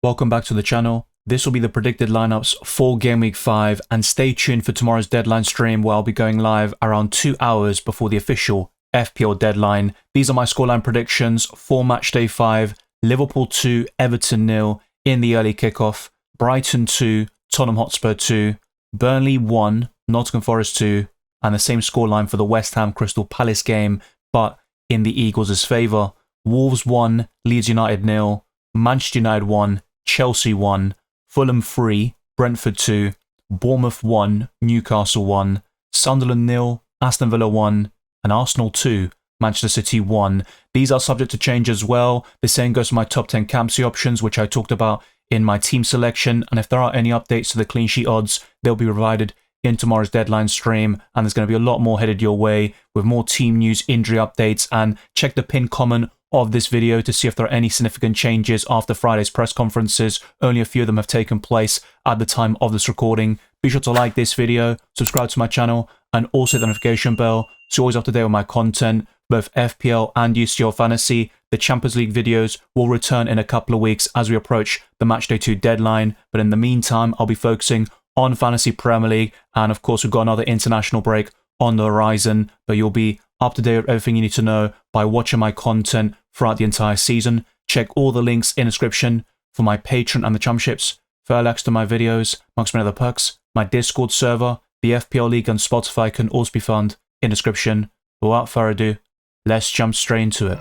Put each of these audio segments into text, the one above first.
Welcome back to the channel. This will be the predicted lineups for Game Week 5, and stay tuned for tomorrow's deadline stream where I'll be going live around 2 hours before the official FPL deadline. These are my scoreline predictions for Matchday 5, Liverpool 2, Everton 0 in the early kickoff, Brighton 2, Tottenham Hotspur 2, Burnley 1, Nottingham Forest 2, and the same scoreline for the West Ham Crystal Palace game, but in the Eagles' favour. Wolves 1, Leeds United 0, Manchester United 1, Chelsea 1, Fulham 3, Brentford 2, Bournemouth 1, Newcastle 1, Sunderland 0, Aston Villa 1, and Arsenal 2, Manchester City 1. These are subject to change as well. The same goes for my top 10 captaincy options, which I talked about in my team selection, and if there are any updates to the clean sheet odds, they'll be provided in tomorrow's deadline stream, and there's going to be a lot more headed your way with more team news, injury updates, and check the pinned comment of this video to see if there are any significant changes after Friday's press conferences. Only a few of them have taken place at the time of this recording. Be sure to like this video, subscribe to my channel, and also hit the notification bell so you're always up to date with my content, both FPL and UCL Fantasy. The Champions League videos will return in a couple of weeks as we approach the Matchday 2 deadline, but in the meantime, I'll be focusing on Fantasy Premier League, and of course we've got another international break on the horizon, but you'll be up to date with everything you need to know by watching my content throughout the entire season. Check all the links in the description for my Patreon and the Championships, further access to my videos, amongst many other perks. My Discord server, the FPL League, and Spotify can also be found in the description. But without further ado, let's jump straight into it.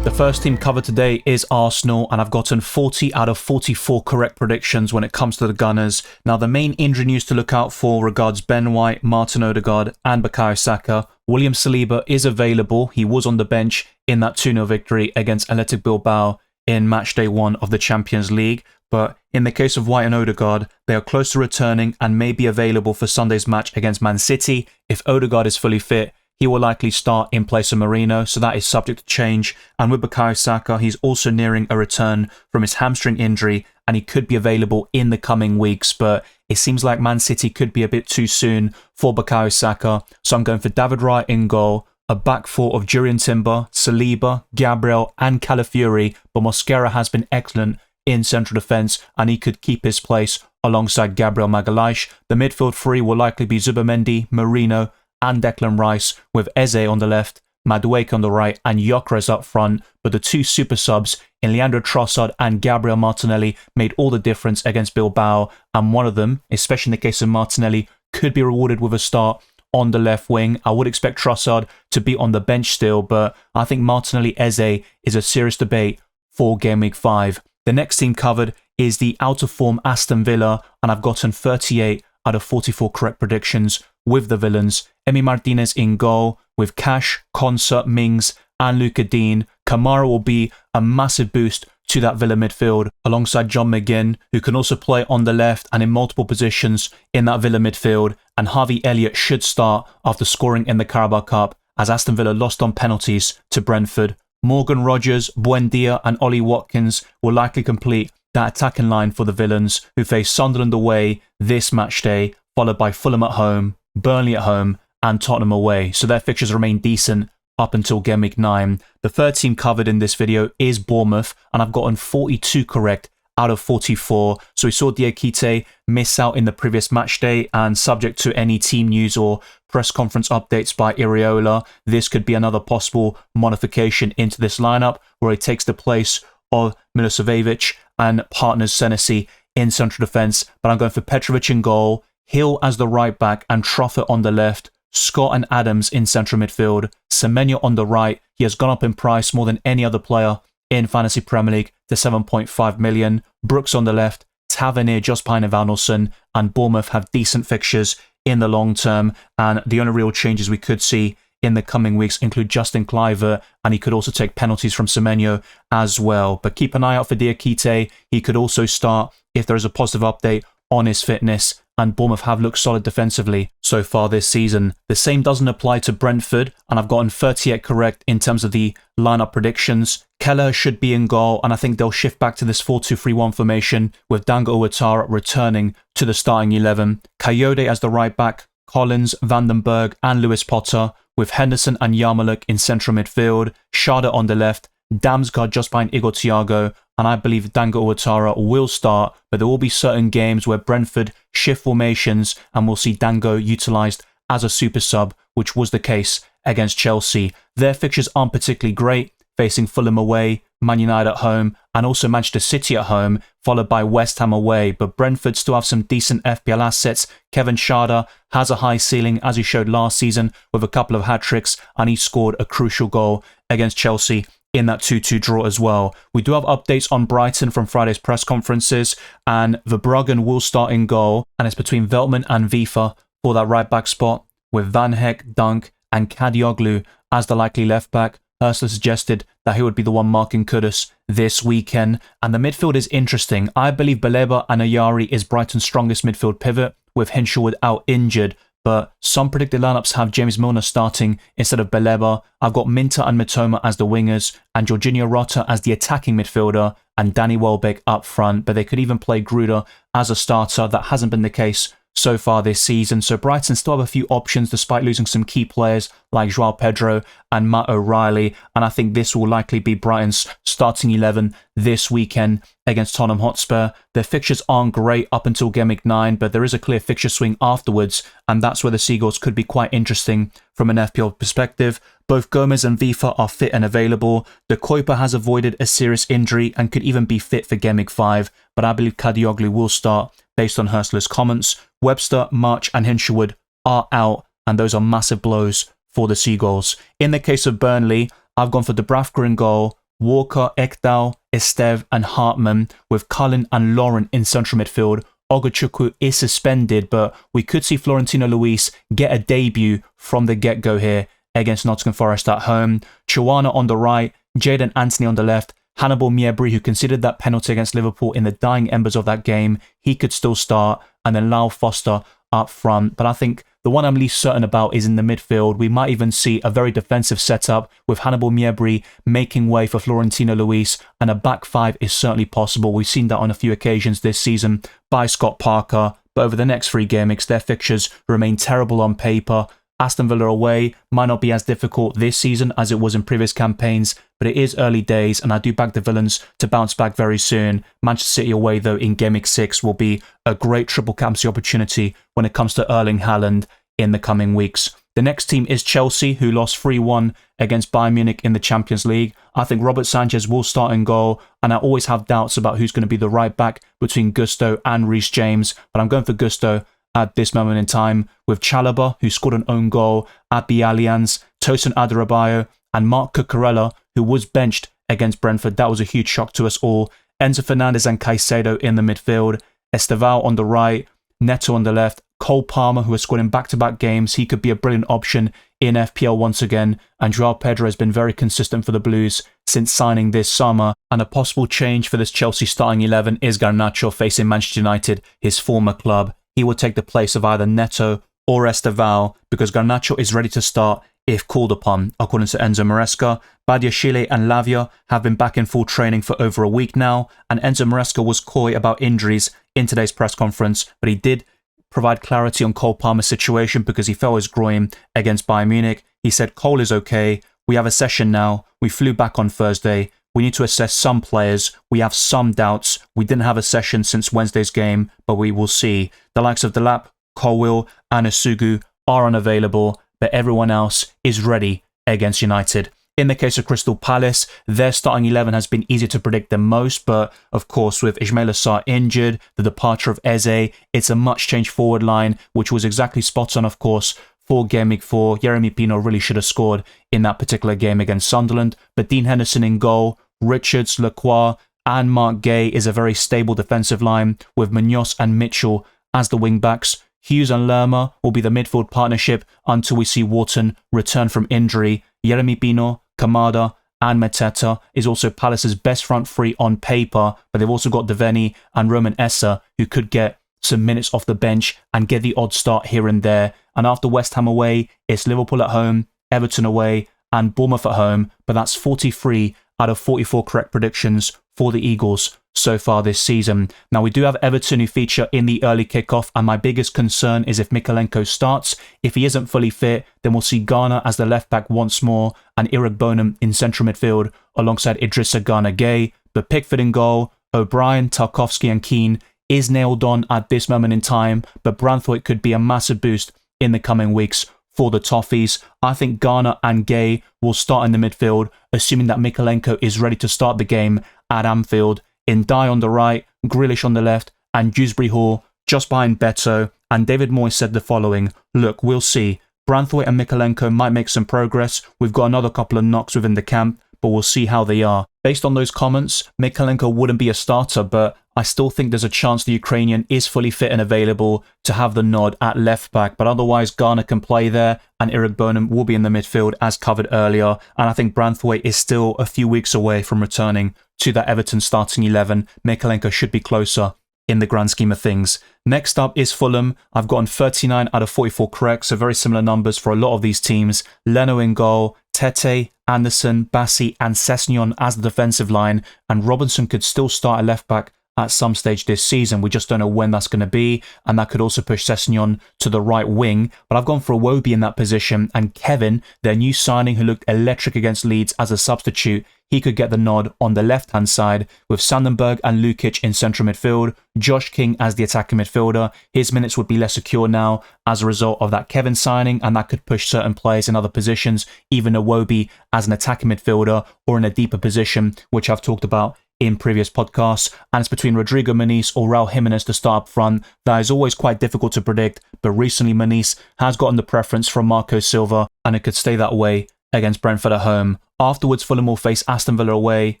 The first team covered today is Arsenal, and I've gotten 40 out of 44 correct predictions when it comes to the Gunners. Now, the main injury news to look out for regards Ben White, Martin Odegaard, and Bukayo Saka. William Saliba is available. He was on the bench in that 2-0 victory against Athletic Bilbao in Matchday 1 of the Champions League. But in the case of White and Odegaard, they are close to returning and may be available for Sunday's match against Man City. If Odegaard is fully fit, he will likely start in place of Merino, so that is subject to change. And with Bukayo Saka, he's also nearing a return from his hamstring injury, and he could be available in the coming weeks, but it seems like Man City could be a bit too soon for Bukayo Saka, so I'm going for David Raya in goal, a back four of Jurriën Timber, Saliba, Gabriel, and Calafiori, but Mosquera has been excellent in central defence, and he could keep his place alongside Gabriel Magalhaes. The midfield three will likely be Zubimendi, Merino, and Declan Rice, with Eze on the left, Madueke on the right, and Gyökeres up front. But the two super subs in Leandro Trossard and Gabriel Martinelli made all the difference against Bilbao, and one of them, especially in the case of Martinelli, could be rewarded with a start on the left wing. I would expect Trossard to be on the bench still, but I think Martinelli-Eze is a serious debate for Game Week 5. The next team covered is the out-of-form Aston Villa, and I've gotten 38 out of 44 correct predictions with the villains. Emi Martinez in goal, with Cash, Konsa, Mings, and Luka Dean. Kamara will be a massive boost to that Villa midfield, alongside John McGinn, who can also play on the left and in multiple positions in that Villa midfield. And Harvey Elliott should start after scoring in the Carabao Cup, as Aston Villa lost on penalties to Brentford. Morgan Rogers, Buendia, and Ollie Watkins will likely complete that attacking line for the villains, who face Sunderland away this match day, followed by Fulham at home, Burnley at home, and Tottenham away, so their fixtures remain decent up until Game Week 9. The third team covered in this video is Bournemouth, and I've gotten 42 correct out of 44. So we saw Diakite miss out in the previous match day, and subject to any team news or press conference updates by Iriola, this could be another possible modification into this lineup where he takes the place of Milosevic and partners Senesi in central defence. But I'm going for Petrovic in goal, Hill as the right back, and Truffert on the left, Scott and Adams in central midfield, Semenyo on the right. He has gone up in price more than any other player in Fantasy Premier League to 7.5 million. Brooks on the left, Tavernier just behind Evanilson, and Bournemouth have decent fixtures in the long term, and the only real changes we could see in the coming weeks include Justin Kluivert, and he could also take penalties from Semenyo as well. But keep an eye out for Diakite. He could also start if there is a positive update on his fitness, and Bournemouth have looked solid defensively so far this season. The same doesn't apply to Brentford, and I've gotten 38 correct in terms of the lineup predictions. Keller should be in goal, and I think they'll shift back to this 4-2-3-1 formation with Dango Ouattara returning to the starting 11. Kayode as the right back, Collins, Vandenberg, and Lewis Potter, with Henderson and Yarmolenko in central midfield, Schade on the left, Damsgaard just behind Igor Thiago, and I believe Dango Ouattara will start, but there will be certain games where Brentford shift formations and we'll see Dango utilised as a super sub, which was the case against Chelsea. Their fixtures aren't particularly great, facing Fulham away, Man United at home, and also Manchester City at home, followed by West Ham away. But Brentford still have some decent FPL assets. Kevin Schade has a high ceiling, as he showed last season with a couple of hat-tricks, and he scored a crucial goal against Chelsea in that 2-2 draw as well. We do have updates on Brighton from Friday's press conferences, and Verbruggen will start in goal, and it's between Veltman and Vifa for that right-back spot, with Van Heck, Dunk, and Kadioglu as the likely left-back. Ursula suggested that he would be the one marking Kudus this weekend. And the midfield is interesting. I believe Baleba and Ayari is Brighton's strongest midfield pivot, with Hinshelwood out injured. But some predicted lineups have James Milner starting instead of Baleba. I've got Minter and Mitoma as the wingers, and Jorginho Rota as the attacking midfielder, and Danny Welbeck up front. But they could even play Gruder as a starter. That hasn't been the case so far this season. So Brighton still have a few options despite losing some key players like Joao Pedro and Matt O'Reilly, and I think this will likely be Brighton's starting 11 this weekend against Tottenham Hotspur. Their fixtures aren't great up until Game Week 9, but there is a clear fixture swing afterwards, and that's where the Seagulls could be quite interesting from an FPL perspective. Both Gomez and Vifa are fit and available. De Kuyper has avoided a serious injury and could even be fit for Game Week 5, but I believe Kadioglu will start based on Hurstler's comments. Webster, March and Hinshelwood are out, and those are massive blows for the Seagulls. In the case of Burnley, I've gone for Dubravka in goal, Walker, Ekdal, Estev and Hartman, with Cullen and Lauren in central midfield. Ogachukwu is suspended, but we could see Florentino Luis get a debut from the get-go here against Nottingham Forest at home. Chuana on the right, Jadon Anthony on the left, Hannibal Miebri, who considered that penalty against Liverpool in the dying embers of that game, he could still start, and then Lyle Foster up front. But I think the one I'm least certain about is in the midfield. We might even see a very defensive setup with Hannibal Miebri making way for Florentino Luis, and a back five is certainly possible. We've seen that on a few occasions this season by Scott Parker, but over the next 3 game weeks, their fixtures remain terrible on paper. Aston Villa away might not be as difficult this season as it was in previous campaigns, but it is early days, and I do back the Villains to bounce back very soon. Manchester City away, though, in Game Week 6 will be a great triple captaincy opportunity when it comes to Erling Haaland in the coming weeks. The next team is Chelsea, who lost 3-1 against Bayern Munich in the Champions League. I think Robert Sanchez will start in goal, and I always have doubts about who's going to be the right back between Gusto and Reece James, but I'm going for Gusto at this moment in time, with Chalobah, who scored an own goal at the Allianz, Tosin Adarabioyo, and Mark Cucurella, who was benched against Brentford. That was a huge shock to us all. Enzo Fernandez and Caicedo in the midfield, Esteval on the right, Neto on the left, Cole Palmer, who has scored in back-to-back games. He could be a brilliant option in FPL once again, and Joao Pedro has been very consistent for the Blues since signing this summer. And a possible change for this Chelsea starting 11 is Garnacho facing Manchester United, his former club. He will take the place of either Neto or Esteval, because Garnacho is ready to start if called upon. According to Enzo Maresca, Badiashile and Lavia have been back in full training for over a week now, and Enzo Maresca was coy about injuries in today's press conference, but he did provide clarity on Cole Palmer's situation because he fell his groin against Bayern Munich. He said, Cole is okay, we have a session now, we flew back on Thursday, we need to assess some players, we have some doubts, we didn't have a session since Wednesday's game, but we will see. The likes of Delap, Colwill and Isugu are unavailable, but everyone else is ready against United. In the case of Crystal Palace, their starting 11 has been easier to predict than most, but of course with Ismaila Sarr injured, the departure of Eze, it's a much changed forward line, which was exactly spot on, of course, for Game Week 4. Yeremy Pino really should have scored in that particular game against Sunderland, but Dean Henderson in goal, Richards, Lacroix and Mark Gay is a very stable defensive line, with Munoz and Mitchell as the wing-backs. Hughes and Lerma will be the midfield partnership until we see Wharton return from injury. Yeremy Pino, Kamada and Mateta is also Palace's best front three on paper, but they've also got Devaney and Roman Essa, who could get some minutes off the bench and get the odd start here and there. And after West Ham away, it's Liverpool at home, Everton away and Bournemouth at home, but that's 43 out of 44 correct predictions for the Eagles so far this season. Now, we do have Everton who feature in the early kickoff, and my biggest concern is if Mikalenko starts. If he isn't fully fit, then we'll see Garner as the left back once more and Eric Bonham in central midfield alongside Idrissa Gana Gay. But Pickford in goal, O'Brien, Tarkowski and Keane is nailed on at this moment in time, but Branthwaite could be a massive boost in the coming weeks for the Toffees. I think Garner and Gay will start in the midfield, assuming that Mykolenko is ready to start the game at Anfield. In Dye on the right, Grealish on the left, and Dewsbury Hall just behind Beto. And David Moyes said the following: look, we'll see. Branthwaite and Mykolenko might make some progress. We've got another couple of knocks within the camp, but we'll see how they are. Based on those comments, Mykolenko wouldn't be a starter, but I still think there's a chance the Ukrainian is fully fit and available to have the nod at left back. But otherwise, Garner can play there, and Eric Burnham will be in the midfield as covered earlier. And I think Branthwaite is still a few weeks away from returning to that Everton starting 11. Mykolenko should be closer in the grand scheme of things. Next up is Fulham. I've gotten 39 out of 44 correct, so very similar numbers for a lot of these teams. Leno in goal, Tete, Anderson, Bassi and Sessegnon as the defensive line, and Robinson could still start a left back at some stage this season. We just don't know when that's going to be, and that could also push Sessegnon to the right wing. But I've gone for Iwobi in that position, and Kevin, their new signing who looked electric against Leeds as a substitute, he could get the nod on the left-hand side, with Sandenberg and Lukic in central midfield, Josh King as the attacking midfielder. His minutes would be less secure now as a result of that Kevin signing, and that could push certain players in other positions, even Iwobi as an attacking midfielder or in a deeper position, which I've talked about in previous podcasts. And it's between Rodrigo Muniz or Raul Jimenez to start up front. That is always quite difficult to predict, but recently Muniz has gotten the preference from Marco Silva, and it could stay that way against Brentford at home. Afterwards, Fulham will face Aston Villa away,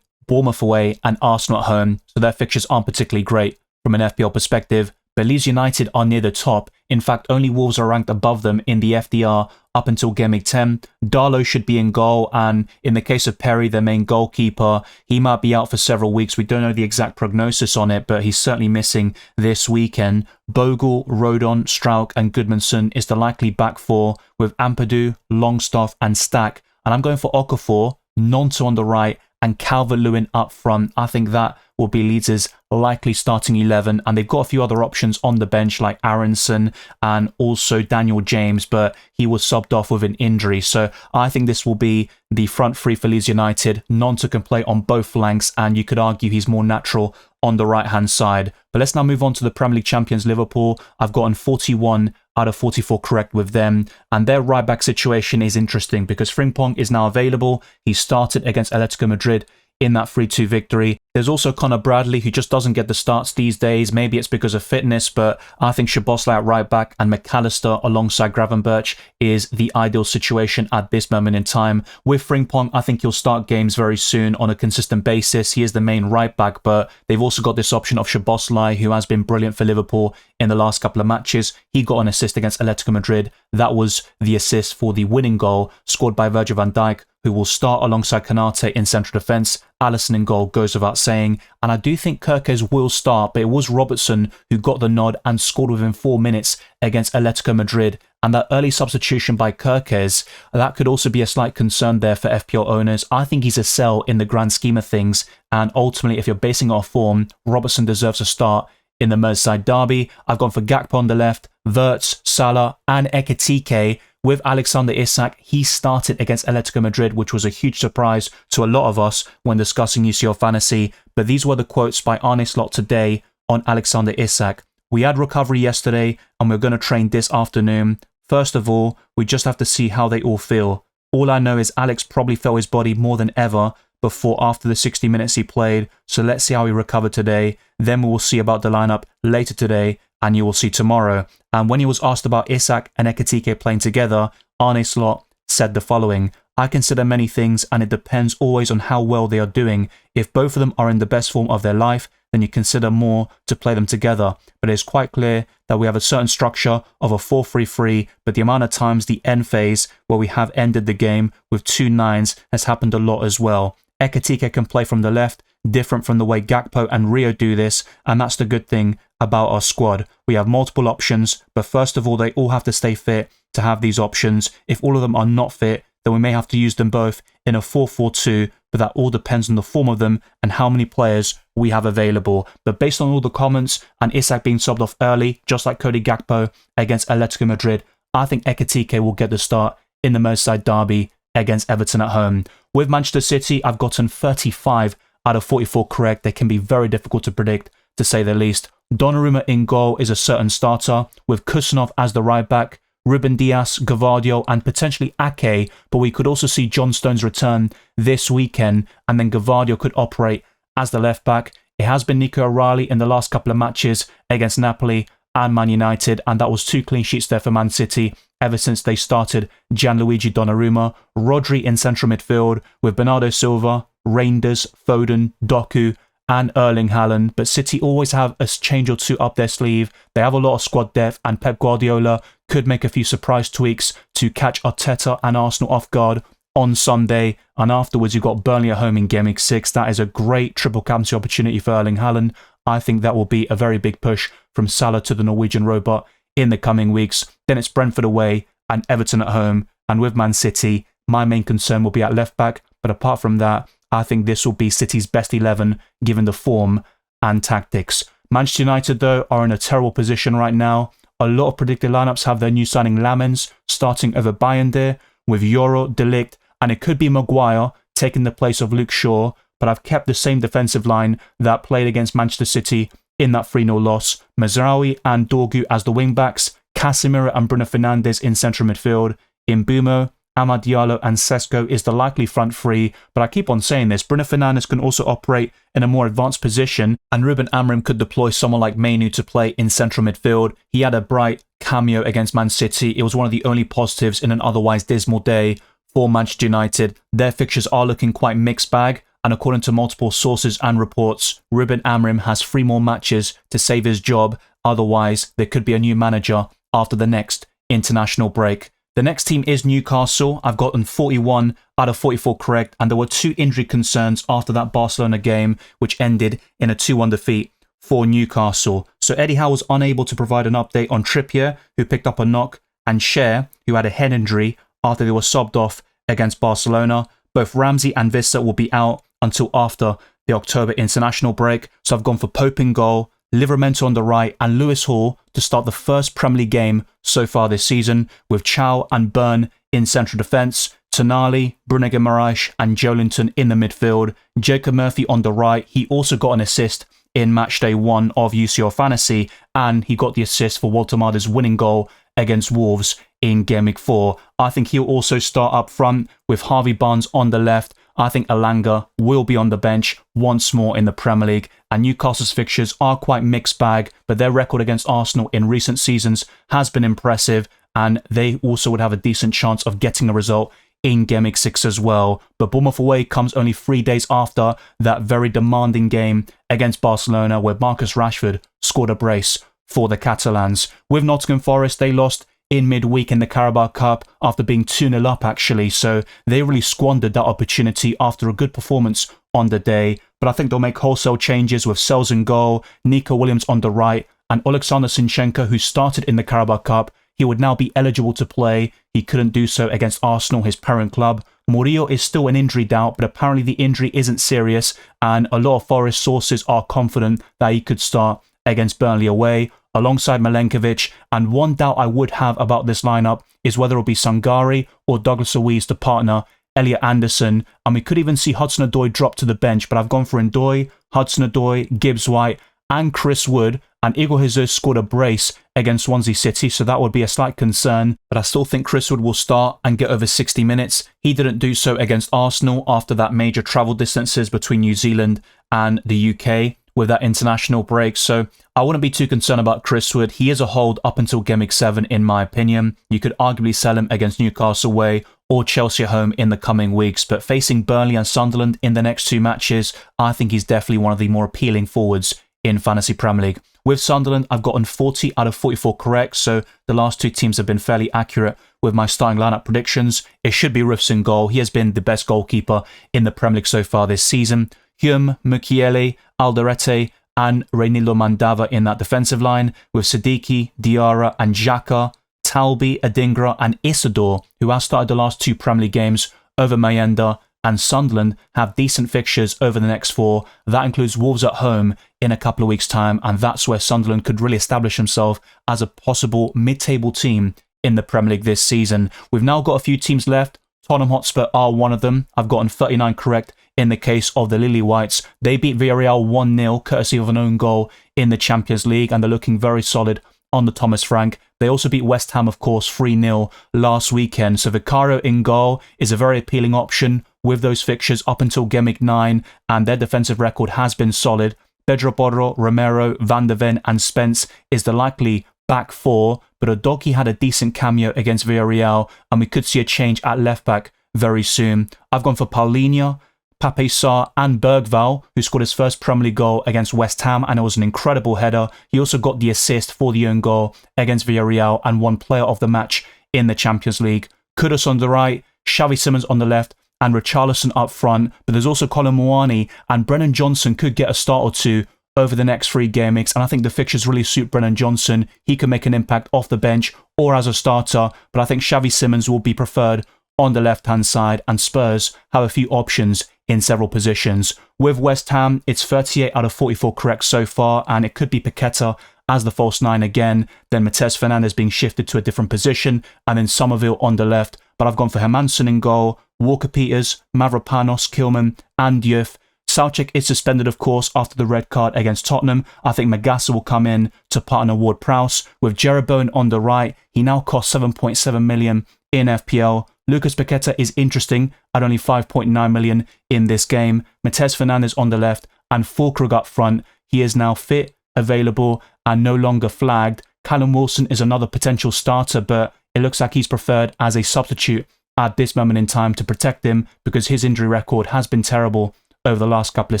Bournemouth away, and Arsenal at home, so their fixtures aren't particularly great from an FPL perspective. But Leeds United are near the top. In fact, only Wolves are ranked above them in the FDR up until Gameweek 10. Darlow should be in goal, and in the case of Perry, their main goalkeeper, he might be out for several weeks. We don't know the exact prognosis on it, but he's certainly missing this weekend. Bogle, Rodon, Strauch and Goodmanson is the likely back four, with Ampadu, Longstaff and Stack. And I'm going for Okafor, Nonto on the right, and Calvert-Lewin up front. I think that will be Leeds' likely starting 11, and they've got a few other options on the bench like Aronson and also Daniel James, but he was subbed off with an injury. So I think this will be the front three for Leeds United. Nonto can play on both flanks, and you could argue he's more natural on the right-hand side. But let's now move on to the Premier League champions Liverpool. I've gotten 41 out of 44 correct with them, and their right back situation is interesting because Frimpong is now available. He started against Atletico Madrid in that 3-2 victory. There's also Connor Bradley, who just doesn't get the starts these days. Maybe it's because of fitness, but I think Szoboszlai at right back and McAllister alongside Gravenberch is the ideal situation at this moment in time. With Frimpong, I think he'll start games very soon on a consistent basis. He is the main right back, but they've also got this option of Szoboszlai, who has been brilliant for Liverpool in the last couple of matches. He got an assist against Atletico Madrid. That was the assist for the winning goal scored by Virgil van Dijk, who will start alongside Konate in central defence. Alisson in goal goes without saying, and I do think Kerkez will start, but it was Robertson who got the nod and scored within 4 minutes against Atletico Madrid, and that early substitution by Kerkez, that could also be a slight concern there for FPL owners. I think he's a sell in the grand scheme of things, and ultimately if you're basing it off form, Robertson deserves a start in the Merseyside Derby. I've gone for Gakpo on the left, Wirtz, Salah and Ekitike. With Alexander Isak, he started against Atletico Madrid, which was a huge surprise to a lot of us when discussing UCL Fantasy. But these were the quotes by Arne Slot today on Alexander Isak. We had recovery yesterday and we're going to train this afternoon. First of all, we just have to see how they all feel. All I know is Alex probably felt his body more than ever after the 60 minutes he played. So let's see how he recovered today. Then we will see about the lineup later today, and you will see tomorrow. And when he was asked about Isak and Ekitike playing together, Arne Slot said the following: I consider many things and it depends always on how well they are doing. If both of them are in the best form of their life, then you consider more to play them together. But it is quite clear that we have a certain structure of a 4-3-3, but the amount of times the end phase where we have ended the game with 2 9s has happened a lot as well. Ekitike can play from the left, different from the way Gakpo and Rio do this, and that's the good thing about our squad. We have multiple options, but first of all, they all have to stay fit to have these options. If all of them are not fit, then we may have to use them both in a 4-4-2, but that all depends on the form of them and how many players we have available. But based on all the comments and Isak being subbed off early, just like Cody Gakpo against Atletico Madrid, I think Ekitike will get the start in the Merseyside Derby against Everton at home. With Manchester City, I've gotten 35 out of 44 correct. They can be very difficult to predict, to say the least. Donnarumma in goal is a certain starter, with Kusanov as the right back, Ruben Dias, Gvardiol, and potentially Ake, but we could also see John Stones return this weekend, and then Gvardiol could operate as the left back. It has been Nico O'Reilly in the last couple of matches against Napoli and Man United, and that was 2 clean sheets there for Man City ever since they started Gianluigi Donnarumma. Rodri in central midfield with Bernardo Silva, Reinders, Foden, Doku, and Erling Haaland, but City always have a change or two up their sleeve. They have a lot of squad depth, and Pep Guardiola could make a few surprise tweaks to catch Arteta and Arsenal off guard on Sunday. And afterwards, you've got Burnley at home in Game Week 6. That is a great triple captaincy opportunity for Erling Haaland. I think that will be a very big push from Salah to the Norwegian robot in the coming weeks. Then it's Brentford away and Everton at home. And with Man City, my main concern will be at left back. But apart from that, I think this will be City's best 11 given the form and tactics. Manchester United, though, are in a terrible position right now. A lot of predicted lineups have their new signing Lamens starting over Bayern with Euro, De Ligt, and it could be Maguire taking the place of Luke Shaw, but I've kept the same defensive line that played against Manchester City in that 3-0 loss. Mazraoui and Dorgu as the wing-backs, Casemiro and Bruno Fernandes in central midfield, Mbeumo, Amad Diallo and Sesko is the likely front three, but I keep on saying this, Bruno Fernandes can also operate in a more advanced position, and Ruben Amorim could deploy someone like Mainu to play in central midfield. He had a bright cameo against Man City. It was one of the only positives in an otherwise dismal day for Manchester United. Their fixtures are looking quite mixed bag, and according to multiple sources and reports, Ruben Amorim has 3 more matches to save his job. Otherwise, there could be a new manager after the next international break. The next team is Newcastle. I've gotten 41 out of 44 correct, and there were 2 injury concerns after that Barcelona game, which ended in a 2-1 defeat for Newcastle. So Eddie Howe was unable to provide an update on Trippier, who picked up a knock, and Cher, who had a head injury after they were subbed off against Barcelona. Both Ramsey and Vissa will be out until after the October international break. So I've gone for Pope in goal, Livramento on the right, and Lewis Hall to start the first Premier League game so far this season, with Chow and Byrne in central defence, Tonali, Bruno Guimaraes and Joelinton in the midfield, Jacob Murphy on the right. He also got an assist in matchday 1 of UCL Fantasy, and he got the assist for Walter Marder's winning goal against Wolves in Game Week 4. I think he'll also start up front with Harvey Barnes on the left. I think Elanga will be on the bench once more in the Premier League, and Newcastle's fixtures are quite mixed bag, but their record against Arsenal in recent seasons has been impressive, and they also would have a decent chance of getting a result in Game Week 6 as well. But Bournemouth away comes only 3 days after that very demanding game against Barcelona, where Marcus Rashford scored a brace for the Catalans. With Nottingham Forest, they lost in midweek in the Carabao Cup after being 2-0 up actually, so they really squandered that opportunity after a good performance on the day. But I think they'll make wholesale changes with Sells in goal, Nico Williams on the right, and Alexander Zinchenko, who started in the Carabao Cup. He would now be eligible to play. He couldn't do so against Arsenal, his parent club. Murillo is still an injury doubt, but apparently the injury isn't serious, and a lot of Forest sources are confident that he could start against Burnley away, alongside Milenkovic. And one doubt I would have about this lineup is whether it'll be Sangare or Douglas Luiz to partner Elliot Anderson, and we could even see Hudson-Odoi drop to the bench, but I've gone for Ndoi, Hudson-Odoi, Gibbs-White and Chris Wood, and Igor Jesus scored a brace against Swansea City, so that would be a slight concern, but I still think Chris Wood will start and get over 60 minutes. He didn't do so against Arsenal after that major travel distances between New Zealand and the UK with that international break, so I wouldn't be too concerned about Chris Wood. He is a hold up until Game Week 7 in my opinion. You could arguably sell him against Newcastle away or Chelsea at home in the coming weeks, but facing Burnley and Sunderland in the next 2 matches, I think he's definitely one of the more appealing forwards in Fantasy Premier League. With Sunderland, I've gotten 40 out of 44 correct, so the last 2 teams have been fairly accurate with my starting lineup predictions. It should be Roofs in goal. He has been the best goalkeeper in the Premier League so far this season. Hume, Mukiele, Alderete and Reynildo Mandava in that defensive line, with Siddiqui, Diarra and Xhaka, Talbi, Adingra and Isidore, who has started the last 2 Premier League games over Mayenda, and Sunderland have decent fixtures over the next 4. That includes Wolves at home in a couple of weeks' time, and that's where Sunderland could really establish himself as a possible mid-table team in the Premier League this season. We've now got a few teams left. Tottenham Hotspur are one of them. I've gotten 39 correct in the case of the Lily Whites. They beat Villarreal 1-0 courtesy of an own goal in the Champions League, and they're looking very solid on the Thomas Frank. They also beat West Ham, of course, 3-0 last weekend. So Vicario in goal is a very appealing option with those fixtures up until Game Week 9, and their defensive record has been solid. Pedro Porro, Romero, Van de Ven and Spence is the likely back four, but Udogie had a decent cameo against Villarreal, and we could see a change at left back very soon. I've gone for Paulinho, Pape Sarr and Bergvall, who scored his first Premier League goal against West Ham, and it was an incredible header. He also got the assist for the own goal against Villarreal and won player of the match in the Champions League. Kudus on the right, Xavi Simons on the left, and Richarlison up front, but there's also Colin Muani, and Brennan Johnson could get a start or two over the next 3 game weeks, and I think the fixtures really suit Brennan Johnson. He can make an impact off the bench or as a starter, but I think Xavi Simons will be preferred on the left-hand side, and Spurs have a few options in several positions. With West Ham, it's 38 out of 44 correct so far, and it could be Paqueta as the false 9 again, then Matheus Fernandes being shifted to a different position, and then Somerville on the left. But I've gone for Hermansen in goal, Walker-Peters, Mavropanos, Kilman, and Diouf. Soucek is suspended, of course, after the red card against Tottenham. I think Magassa will come in to partner Ward-Prowse. With Jeroboam on the right, he now costs 7.7 million in FPL. Lucas Paqueta is interesting at only 5.9 million in this game. Matheus Fernandes on the left and Fulkrug up front. He is now fit, available, and no longer flagged. Callum Wilson is another potential starter, but it looks like he's preferred as a substitute at this moment in time to protect him because his injury record has been terrible over the last couple of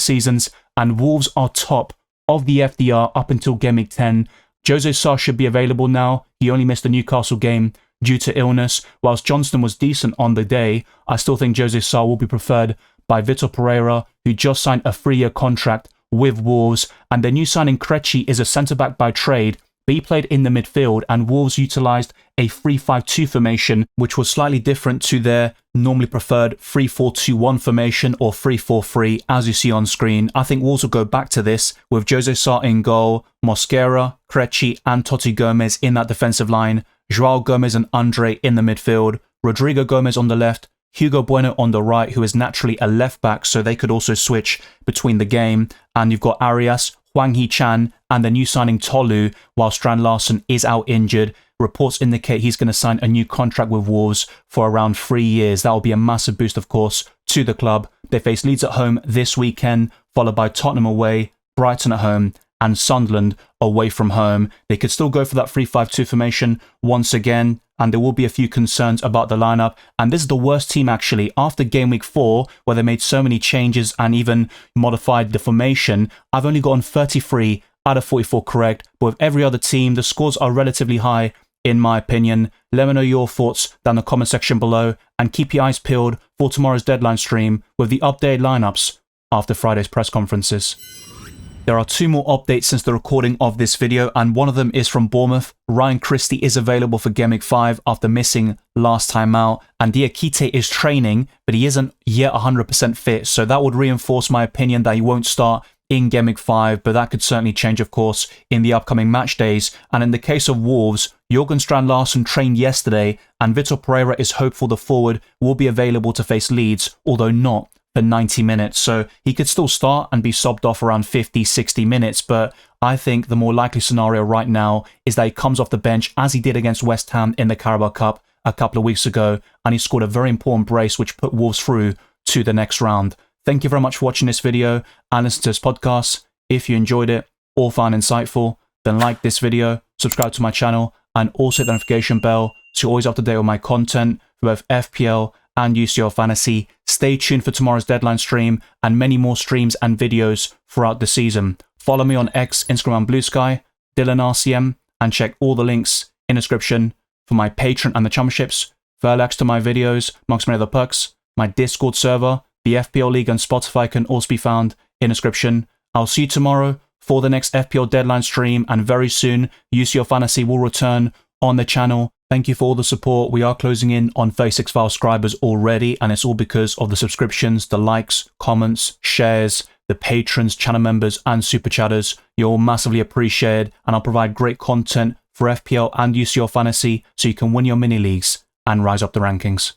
seasons. And Wolves are top of the FDR up until Game Week 10. Jose Sarr should be available now. He only missed the Newcastle game due to illness. Whilst Johnston was decent on the day, I still think Jose Sarr will be preferred by Vitor Pereira, who just signed a 3-year contract with Wolves. And their new signing Krejci is a centre-back by trade, but he played in the midfield, and Wolves utilised a 3-5-2 formation, which was slightly different to their normally preferred 3-4-2-1 formation or 3-4-3, as you see on screen. I think Wolves will go back to this with Jose Sarr in goal, Mosquera, Krejci and Totti Gomez in that defensive line, Joao Gomez and Andre in the midfield, Rodrigo Gomez on the left, Hugo Bueno on the right, who is naturally a left back, so they could also switch between the game. And you've got Arias, Hwang Hee-chan, and the new signing Tolu, while Strand Larsen is out injured. Reports indicate he's going to sign a new contract with Wolves for around 3 years. That will be a massive boost, of course, to the club. They face Leeds at home this weekend, followed by Tottenham away, Brighton at home, and Sunderland away from home. They could still go for that 3-5-2 formation once again, and there will be a few concerns about the lineup. And this is the worst team, actually, after Game Week 4, where they made so many changes and even modified the formation. I've only gotten 33 out of 44 correct, but with every other team, the scores are relatively high, in my opinion. Let me know your thoughts down in the comment section below, and keep your eyes peeled for tomorrow's deadline stream with the updated lineups after Friday's press conferences. There are 2 more updates since the recording of this video, and one of them is from Bournemouth. Ryan Christie is available for Game Week 5 after missing last time out, and Diakite is training, but he isn't yet 100% fit, so that would reinforce my opinion that he won't start in Game Week 5, but that could certainly change, of course, in the upcoming match days. And in the case of Wolves, Jurgen Strand Larsen trained yesterday, and Vitor Pereira is hopeful the forward will be available to face Leeds, although not for 90 minutes. So he could still start and be subbed off around 50-60 minutes, but I think the more likely scenario right now is that he comes off the bench as he did against West Ham in the Carabao Cup a couple of weeks ago, and he scored a very important brace which put Wolves through to the next round. Thank you very much for watching this video and listening to this podcast. If you enjoyed it or found it insightful, then like this video, subscribe to my channel, and also hit the notification bell so you're always up to date with my content for both FPL and UCL Fantasy. Stay tuned for tomorrow's deadline stream and many more streams and videos throughout the season. Follow me on X, Instagram and Blue Sky, DylanRCM, and check all the links in the description for my Patreon and the Championships, further access to my videos, amongst many other perks. My Discord server, the FPL League and Spotify can also be found in the description. I'll see you tomorrow for the next FPL deadline stream, and very soon UCL Fantasy will return on the channel. Thank you for all the support. We are closing in on 36,000 subscribers already, and it's all because of the subscriptions, the likes, comments, shares, the patrons, channel members, and super chatters. You're all massively appreciated, and I'll provide great content for FPL and UCL Fantasy so you can win your mini leagues and rise up the rankings.